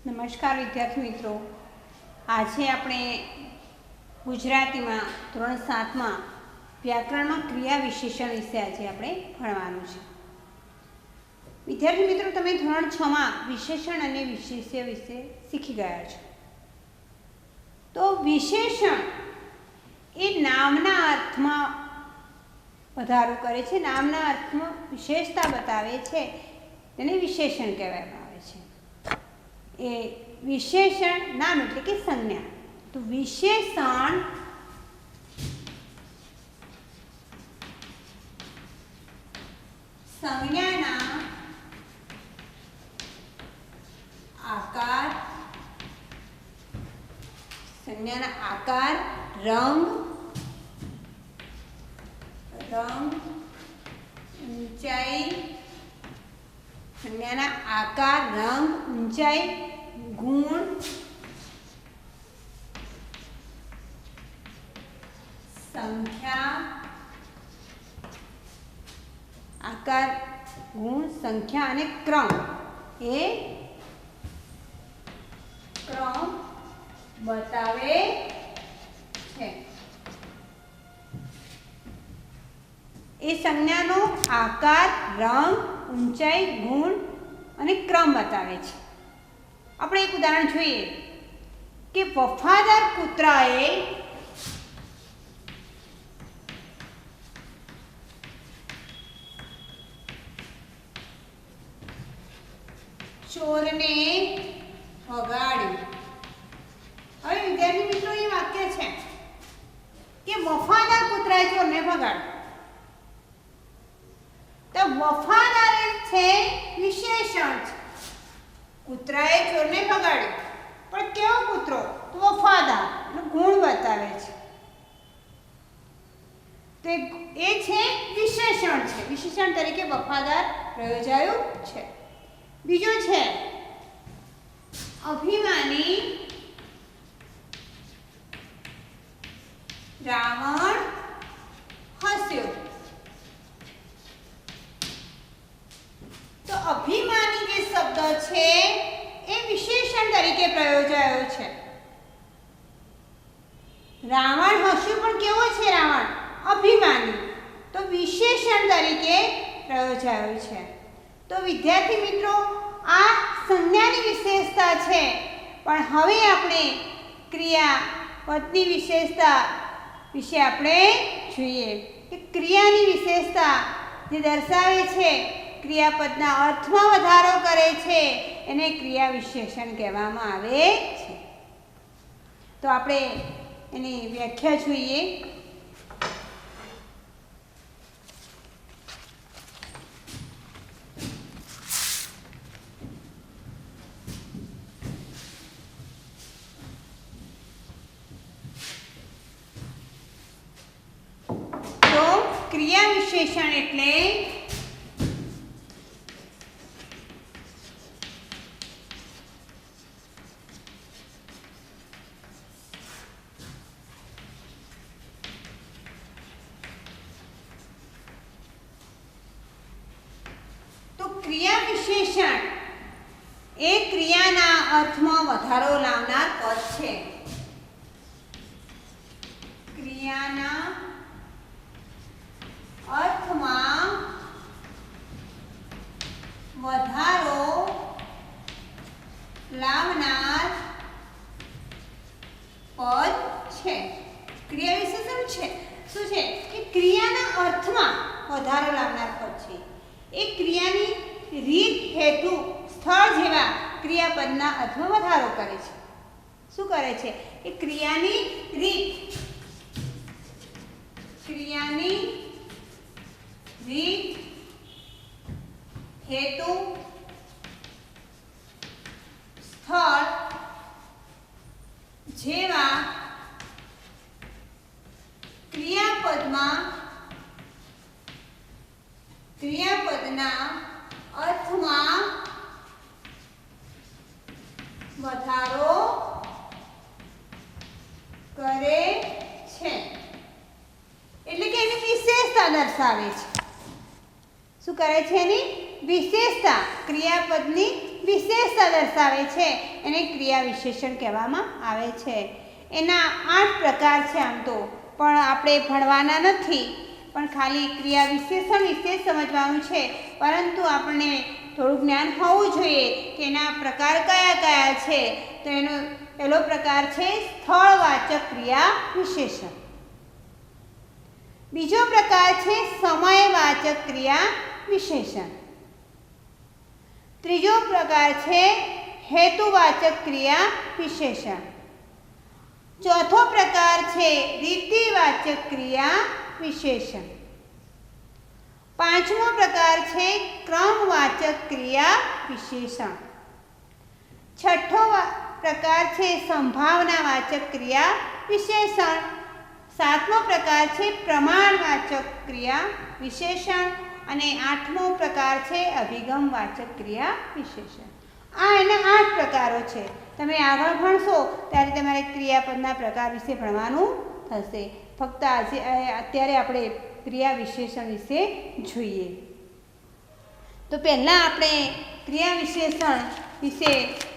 નમસ્કાર વિદ્યાર્થી મિત્રો, આજે આપણે ગુજરાતીમાં ધોરણ 7માં વ્યાકરણમાં ક્રિયા વિશેષણ વિશે આજે આપણે ભણવાનું છે. વિદ્યાર્થી મિત્રો, તમે ધોરણ 6માં વિશેષણ અને વિશેષ્ય વિશે શીખી ગયા છો. તો વિશેષણ એ નામના અર્થમાં વધારો કરે છે, નામના અર્થમાં વિશેષતા બતાવે છે, તેને વિશેષણ કહેવામાં આવે છે. એ વિશેષણ નામ એટલે કે સંજ્ઞા. તો વિશેષણ સંજ્ઞાના આકાર, રંગ, ઊંચાઈ, સંજ્ઞાના આકાર, રંગ, ઊંચાઈ, ગુણ, સંખ્યા, આકાર, ગુણ, સંખ્યા અને ક્રમ, એ ક્રમ બતાવે છે. એ સંજ્ઞાનો આકાર, રંગ, ઊંચાઈ, ગુણ અને ક્રમ બતાવે છે. આપણે એક ઉદાહરણ જોઈએ કે વફાદાર કૂતરાએ ચોરને ભગાડ્યું. હવે વિદ્યાર્થી મિત્રો, એ વાક્ય છે કે વફાદાર કૂતરાએ ચોરને ભગાડ્યું. તો વફાદાર છે વિશેષણ છે. કૂતરાએ ચોરને ભગાડ્યું, પણ કેવો કૂતરો? તો વફાદાર, ગુણ બતાવે છે. તો એ છે વિશેષણ છે, વિશેષણ તરીકે વફાદાર પ્રયોજાયું છે. બીજો છે અભિમાની રાવણ હસ્યો. તો અભિમાની જે શબ્દ છે એ વિશેષણ તરીકે પ્રયોજાયો છે. રાવણ હસ્યું, પણ કેવો છે રાવણ? અભિમાની. તો વિશેષણ તરીકે પ્રયોજાયો છે. તો વિદ્યાર્થી મિત્રો, આ સંજ્ઞાની વિશેષતા છે. પણ હવે આપણે ક્રિયાપદની વિશેષતા વિશે આપણે જોઈએ કે ક્રિયાની વિશેષતા જે દર્શાવે છે, ક્રિયાપદના અર્થમાં વધારો કરે છે, એને ક્રિયા વિશેષણ કહેવામાં આવે છે. તો આપણે એની વ્યાખ્યા જોઈએ. તો ક્રિયા વિશેષણ એટલે ક્રિયા વિશેષણ એ ક્રિયાના અર્થમાં વધારો લાવનાર પદ છે. ક્રિયાના અર્થમાં વધારો લાવનાર પદ છે. ક્રિયા વિશેષણ છે શું છે? કે ક્રિયાના અર્થમાં વધારો લાવનાર પદ છે. એ ક્રિયાની રીત, હેતુ, સ્થળ જેવા ક્રિયાપદના અર્થમાં વધારો કરે છે. શું કરે છે? એ ક્રિયાની રીત, હેતુ, સ્થળ જેવા ક્રિયાપદના અર્થમાં વધારો કરે છે. એટલે કે એની વિશેષતા દર્શાવે છે. શું કરે છે? એની વિશેષતા, ક્રિયાપદની વિશેષતા દર્શાવે છે એને ક્રિયા વિશેષણ કહેવામાં આવે છે. એના 8 પ્રકાર છે આમ તો, પણ આપણે ભણવાના નથી, પણ ખાલી ક્રિયા વિશેષણ વિશે સમજવાનું છે. પરંતુ આપણને થોડું જ્ઞાન હોવું જોઈએ કે એના પ્રકાર કયા કયા છે. તો એનો પહેલો પ્રકાર છે સ્થળવાચક ક્રિયા વિશેષણ. બીજો પ્રકાર છે સમયવાચક ક્રિયા વિશેષણ. ત્રીજો પ્રકાર છે હેતુવાચક ક્રિયા વિશેષણ. ચોથો પ્રકાર છે રીતિવાચક ક્રિયા વિશેષણ. પાંચમો પ્રકાર છે ક્રમવાચક ક્રિયા વિશેષણ. છઠ્ઠો પ્રકાર છે સંભાવનાવાચક ક્રિયા વિશેષણ. સાતમો પ્રકાર છે પ્રમાણવાચક ક્રિયા વિશેષણ. અને આઠમો પ્રકાર છે અભિગમવાચક ક્રિયા વિશેષણ. આ એના 8 પ્રકારો છે. તમે આગળ ભણશો ત્યારે તમારે ક્રિયાપદના પ્રકાર વિશે ભણવાનું થશે. ફક્ત અત્યારે આપણે ક્રિયા વિશેષણ વિશે જોઈએ. તો પહેલાં આપણે ક્રિયા વિશેષણ વિશે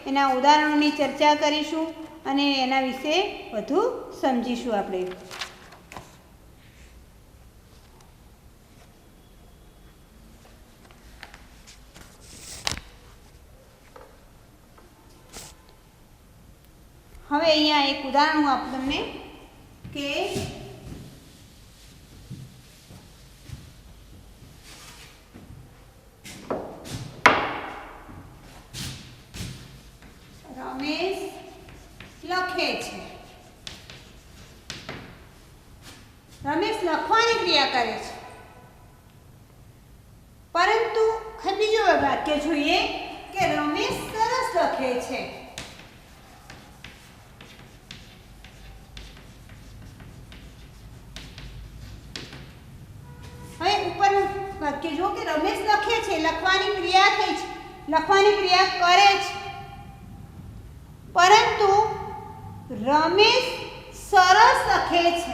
એના ઉદાહરણોની ચર્ચા કરીશું અને એના વિશે વધુ સમજીશું આપણે. હવે અહીંયા એક ઉદાહરણ હું આપું તમને કે રમેશ લખે છે. રમેશ લખવાની ક્રિયા કરે છે, પરંતુ બીજું વાક્ય જોઈએ કે રમેશ સરસ લખે છે. હવે ઉપરનું વાક્ય જો કે રમેશ લખે છે, લખવાની ક્રિયા થઈ છે, લખવાની ક્રિયા કરે છે, પરંતુ રમેશ સરસ લખે છે.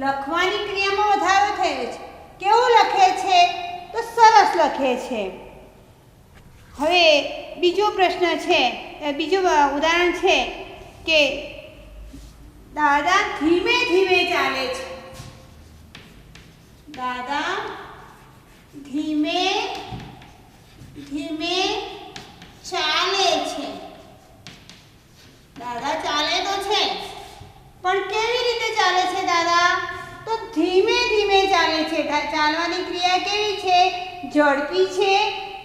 લખવાની ક્રિયામાં વધારો થયો છે. કેવું લખે છે? તો સરસ લખે છે. હવે બીજો પ્રશ્ન છે, બીજું ઉદાહરણ છે કે દાદા ધીમે ધીમે ચાલે છે. દાદા ધીમે ધીમે ચાલે છે. દાદા ચાલે તો છે, પણ કેવી રીતે ચાલે છે દાદા? તો ધીમે ધીમે ચાલે છે. ચાલવાની ક્રિયા કેવી છે? ઝડપી છે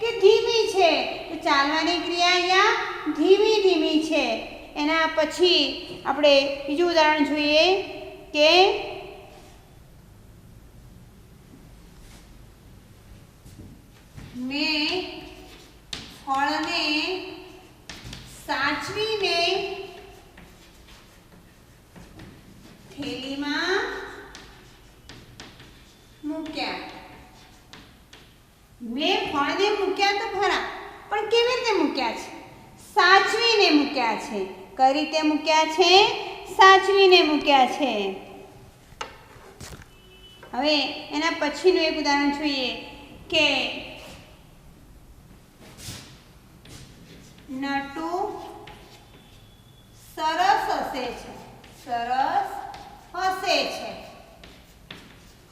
કે ધીમી છે? તો ચાલવાની ક્રિયા અહીંયા ધીમી ધીમી છે. એના પછી આપણે બીજું ઉદાહરણ જોઈએ કે મેં ફળને સાચવીને થેલીમાં મૂક્યા. મેં ફળને મૂક્યા તો ખરા, પણ કેવી રીતે મૂક્યા છે? સાચવીને મૂક્યા છે. કઈ રીતે મૂક્યા છે? સાચવીને મૂક્યા છે. હવે એના પછીનું એક ઉદાહરણ જોઈએ કે નટુ સરસ હસે છે. સરસ હસે છે.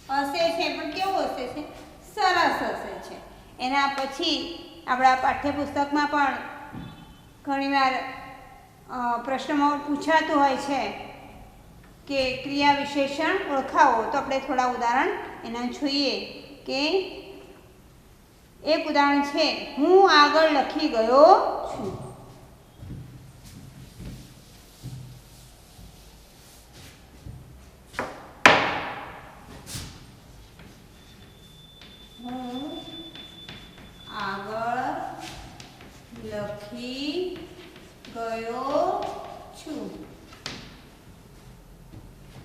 હસે છે પણ કેવું હસે છે? સરસ હસે છે. એના પછી આપણા પાઠ્યપુસ્તકમાં પણ ઘણીવાર પ્રશ્નમાં પૂછાતું હોય છે કે ક્રિયા વિશેષણ ઓળખાવો. તો આપણે થોડા ઉદાહરણ એના જોઈએ કે એક ઉદાહરણ છે હું આગળ લખી ગયો છું. હું આગળ લખી ગયો છું.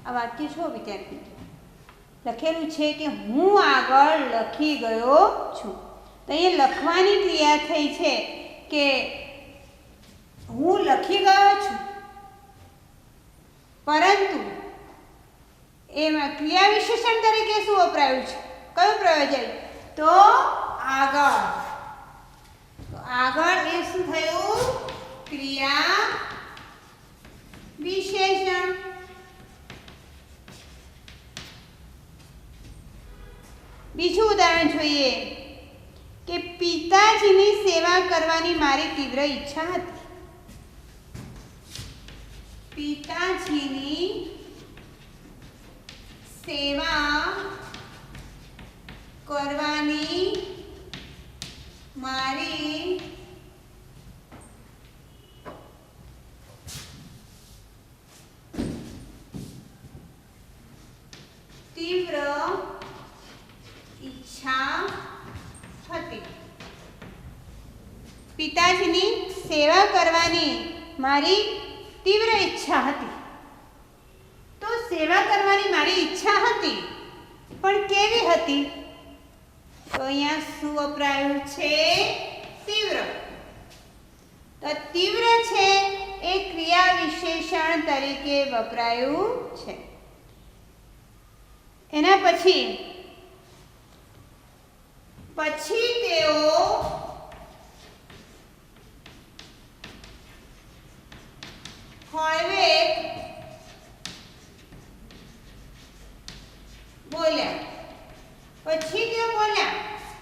આ વાક્ય છો વિદ્યાર્થી? લખેલું છે કે હું આગળ લખી ગયો છું. તો અહીંયા લખવાની ક્રિયા થઈ છે કે હું લખી ગયો છું, પરંતુ એમાં ક્રિયા વિશેષણ તરીકે શું વપરાયું છે? કયું પ્રયોજન? તો આગળ. તો આગળ એ શું થયું? ક્રિયા વિશેષણ. બીજું ઉદાહરણ જોઈએ કે પિતાજીની સેવા કરવાની મારી તીવ્ર ઈચ્છા હતી. પિતાજીની સેવા કરવાની મારી તીવ્ર ઈચ્છા હતી. પિતાજીની સેવા કરવાની મારી તીવ્ર ઈચ્છા હતી. તો સેવા કરવાની મારી ઈચ્છા હતી, પણ કેવી હતી? તો અહીંયા શું વપરાયું છે? તીવ્ર. તો તીવ્ર છે એ ક્રિયા વિશેષણ તરીકે વપરાયું છે. એના પછી તેઓ હળવેક બોલ્યા. પછી તેઓ બોલ્યા.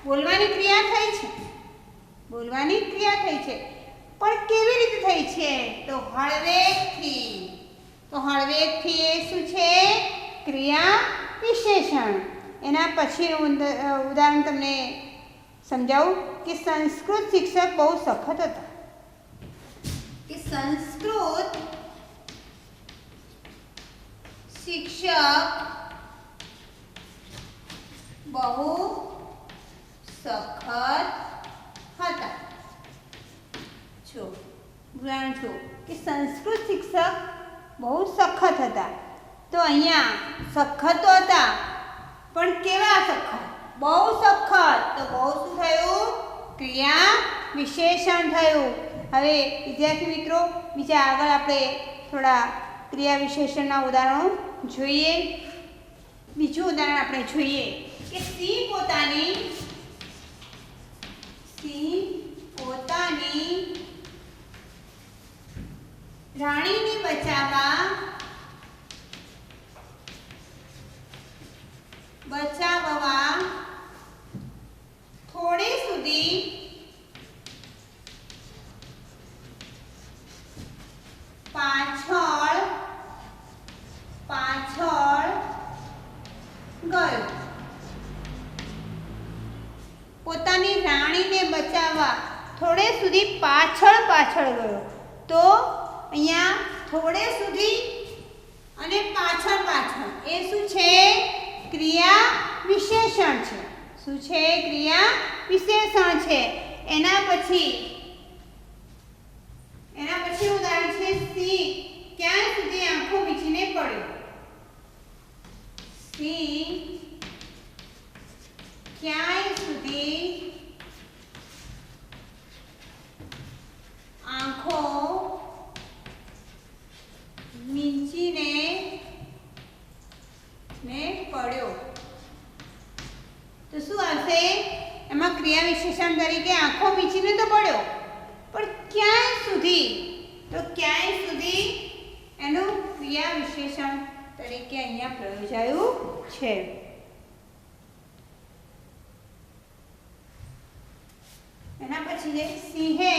બોલવાની ક્રિયા થઈ છે. બોલવાની ક્રિયા થઈ છે, પણ કેવી રીતે થઈ છે? તો હળવેકથી. તો હળવેકથી એ શું છે? ક્રિયા વિશેષણ. એના પછીનું ઉદાહરણ તમને સમજાવું કે સંસ્કૃત શિક્ષક બહુ સખત હતા. કે સંસ્કૃત શિક્ષક બહુ સખત હતા. જો ઉદાહરણ જો કે સંસ્કૃત શિક્ષક બહુ સખત હતા. તો અહીંયા સખત તો હતા, પણ કેવા સખત? બહુ સખત. તો બહુ શું થયું? ક્રિયા વિશેષણ થયું. હવે વિદ્યાર્થી મિત્રો, બીજા આગળ આપણે થોડા ક્રિયા વિશેષણના ઉદાહરણો જોઈએ. બીજું ઉદાહરણ આપણે જોઈએ કે સિંહ પોતાની રાણીને બચાવવા થોડે સુધી પાછળ ગયો. પોતાની રાણીને બચાવવા થોડે સુધી પાછળ ગયો. તો અહીંયા થોડે સુધી અને પાછળ એ શું છે? ક્રિયા વિશેષણ છે. શું છે? ક્રિયા વિશેષણ છે. એના પછી ઉદાહરણ છે સિંહ ક્યાં સુધી આંખો મીચીને પડ્યો. સિંહ ક્યાંય સુધી આંખો મીચીને પડ્યો. તો શું આવશે? એમાં ક્રિયા વિશેષણ તરીકે આંખો મીચીને તો પડ્યો, પણ ક્યાંય સુધી? તો ક્યાંય સુધી એનું ક્રિયા વિશેષણ તરીકે અહીંયા પ્રયોજાયું છે. એના પછી છે સિંહે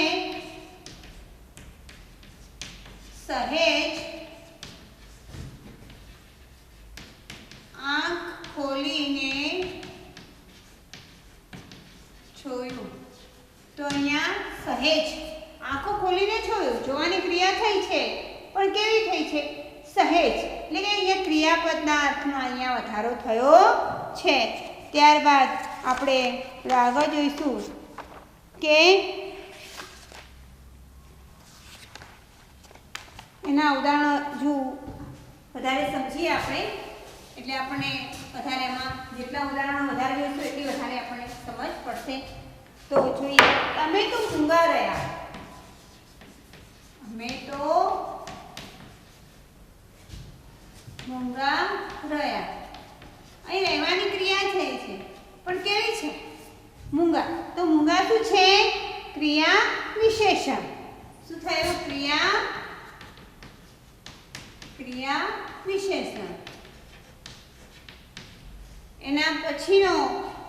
સહેજ આંખ ખોલીને જોયું. તો અહીંયા સહેજ આંખો ખોલીને જોયું. જોવાની ક્રિયા થઈ છે, પણ કેવી થઈ છે? સહેજ. એટલે કે અહીંયા ક્રિયાપદના અર્થમાં અહીંયા વધારો થયો છે. ત્યારબાદ આપણે આગળ જોઈશું કે એના ઉદાહરણો જો વધારે સમજીએ આપણે, એટલે આપણને વધારે એમાં જેટલા ઉદાહરણો વધારે જોઈશું એટલી વધારે આપણને સમજ પડશે. તો જોઈએ, તમે તો મૂંગા રહ્યા. અમે તો મૂંગા રહ્યા. અહીં રહેવાની ક્રિયા થઈ છે, પણ કેવી છે? મૂંગા. તો મૂંગા શું છે? ક્રિયા વિશેષણ. શું થયું? ક્રિયા વિશેષણ. એના પછીનો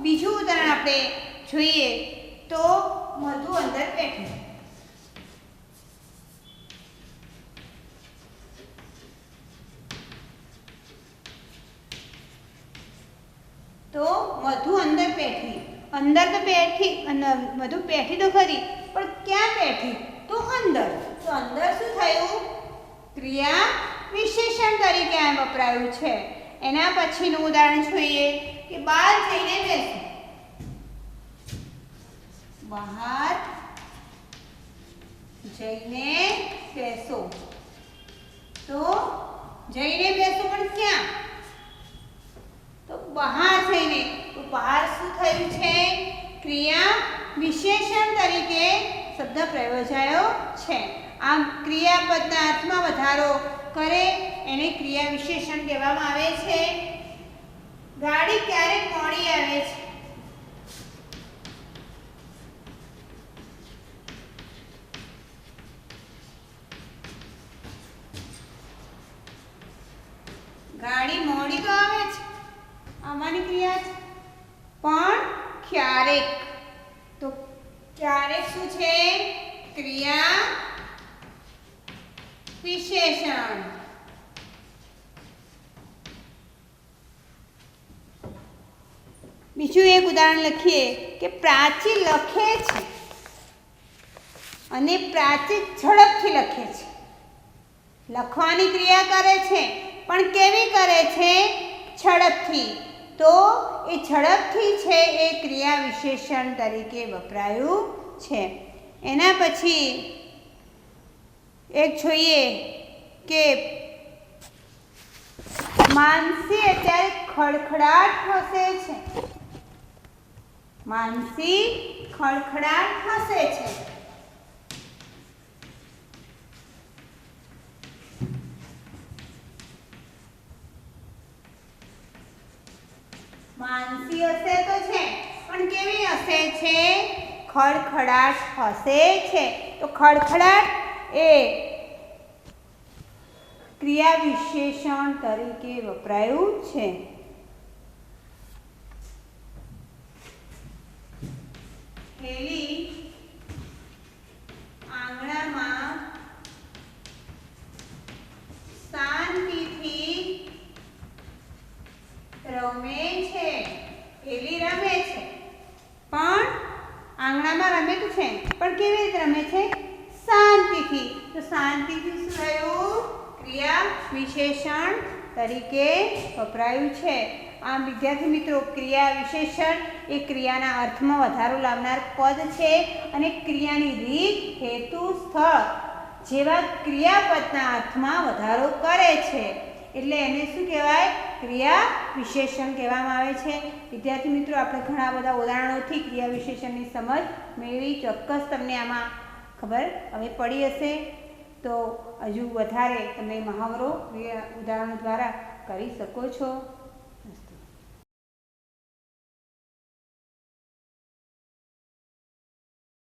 બીજું ઉદાહરણ આપણે જોઈએ તો મધુ અંદર બેઠી. તો મધુ અંદર બેઠી. અંદર તો બેઠી, મધુ બેઠી તો ખરી, પણ ક્યાં બેઠી? તો અંદર. તો અંદર શું થયું? ક્રિયા વિશેષણ તરીકે આ વપરાયું છે. એના પછીનું ઉદાહરણ જોઈએ કે બહાર જઈને બેસો. બહાર જઈને બેસો. તો જઈને બેસો પણ ક્યાં? તો બહાર જઈને. તો બહાર શું થયું છે? ક્રિયા વિશેષણ તરીકે શબ્દ પ્રયોજાયો છે. આમ ક્રિયાપદના અર્થમાં વધારો કરે એને ક્રિયા વિશેષણ કહેવામાં આવે છે. ગાડી ક્યારેક મોડી આવે છે. ગાડી મોડી તો આવે છે, આમાંની ક્રિયા છે. પણ ક્યારેક. તો ક્યારેક શું છે? ક્રિયા વિશેષણ. બીજું એક ઉદાહરણ લખીએ કે પ્રાચી લખે છે અને પ્રાચી ઝડપથી લખે છે. લખવાની ક્રિયા કરે છે પણ કેવી કરે છે? ઝડપથી. તો એ ઝડપથી છે એ ક્રિયા વિશેષણ તરીકે વપરાયું છે. એના પછી એક જોઈએ કે માનસી અત્યારે ખડખડાટ હસે છે. માનસી ખડખડાટ હસે છે. માનસી હસે તો છે પણ કેવી હસે છે? ખડખડાટ હસે છે. તો ખડખડાટ એ ક્રિયા વિશેષણ તરીકે વપરાયું છે. થેલી આંગણામાં શાંતિથી રમે છે. થેલી રમે છે પણ આંગણામાં રમે તો છે પણ કેવી રીતે રમે છે? શાંતિથી. તો શાંતિથી શું થયું? ક્રિયા વિશેષણ તરીકે વપરાયું છે. આમ વિદ્યાર્થી મિત્રો, ક્રિયા વિશેષણ એ ક્રિયાના અર્થમાં વધારો લાવનાર પદ છે અને ક્રિયાની રીત, હેતુ, સ્થળ જેવા ક્રિયાપદના અર્થમાં વધારો કરે છે. એટલે એને શું કહેવાય? ક્રિયા વિશેષણ કહેવામાં આવે છે. વિદ્યાર્થી મિત્રો, આપણે ઘણા બધા ઉદાહરણોથી ક્રિયા વિશેષણની સમજ મેળવી. ચોક્કસ તમને આમાં ખબર હવે પડી હશે. તો હજુ વધારે તમે મહાવરો ઉદાહરણો દ્વારા કરી શકો છો.